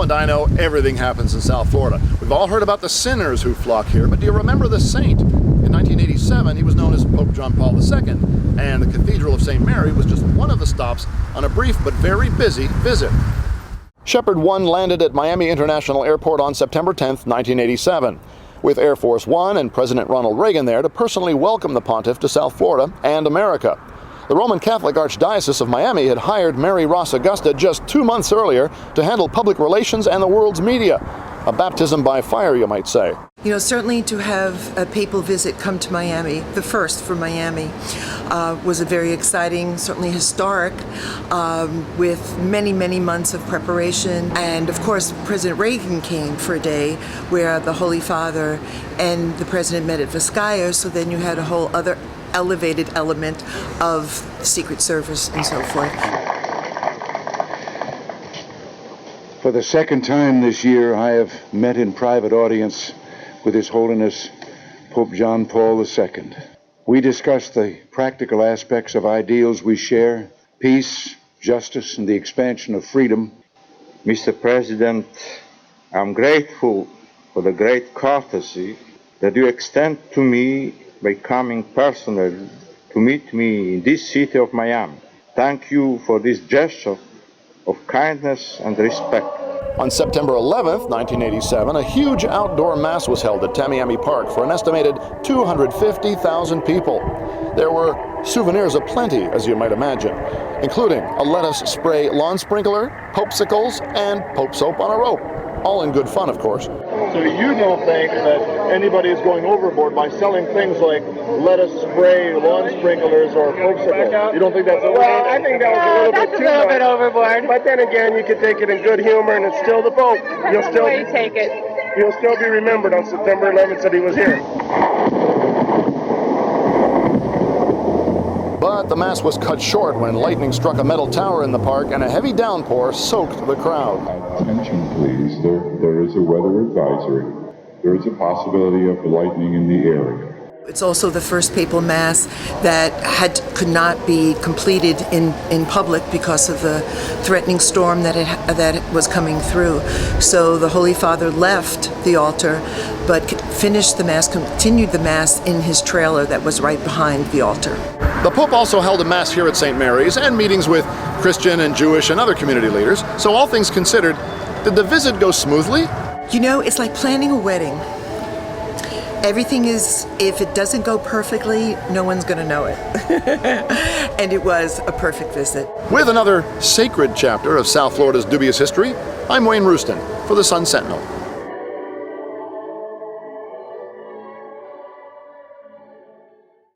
and I know everything happens in South Florida. We've all heard about the sinners who flock here, but do you remember the saint? In 1987, he was known as Pope John Paul II, and the Cathedral of St. Mary was just one of the stops on a brief but very busy visit. Shepherd 1 landed at Miami International Airport on September 10, 1987, with Air Force One and President Ronald Reagan there to personally welcome the pontiff to South Florida and America. The Roman Catholic Archdiocese of Miami had hired Mary Ross Augusta just 2 months earlier to handle public relations and the world's media. A baptism by fire, you might say. You know, certainly to have a papal visit come to Miami, the first for Miami, was a very exciting, certainly historic, with many, many months of preparation. And of course, President Reagan came for a day where the Holy Father and the President met at Vizcaya, so then you had a whole other elevated element of Secret Service and so forth. For the second time this year, I have met in private audience with His Holiness Pope John Paul II. We discussed the practical aspects of ideals we share, peace, justice, and the expansion of freedom. Mr. President, I'm grateful for the great courtesy that you extend to me by coming personally to meet me in this city of Miami. Thank you for this gesture of kindness and respect. On September 11th, 1987, a huge outdoor mass was held at Tamiami Park for an estimated 250,000 people. There were souvenirs aplenty, as you might imagine, including a lettuce spray lawn sprinkler, popsicles, and Pope soap on a rope. All in good fun, of course. So you don't think that anybody is going overboard by selling things like lettuce spray, lawn sprinklers, or popsicles? You don't think that's overboard? Well, I think that was a little bit overboard. But then again, you can take it in good humor, and it's still the Pope. That's the way you take it. He'll still be remembered on September 11th that he was here. But the mass was cut short when lightning struck a metal tower in the park and a heavy downpour soaked the crowd. Attention, please. There is a weather advisory. There is a possibility of lightning in the area. It's also the first papal mass that could not be completed in public because of the threatening storm that was coming through. So the Holy Father left the altar, but finished the mass, continued the mass in his trailer that was right behind the altar. The Pope also held a mass here at St. Mary's and meetings with Christian and Jewish and other community leaders. So all things considered, did the visit go smoothly? You know, it's like planning a wedding. Everything is, if it doesn't go perfectly, no one's going to know it. And it was a perfect visit. With another sacred chapter of South Florida's dubious history, I'm Wayne Roustan for the Sun Sentinel.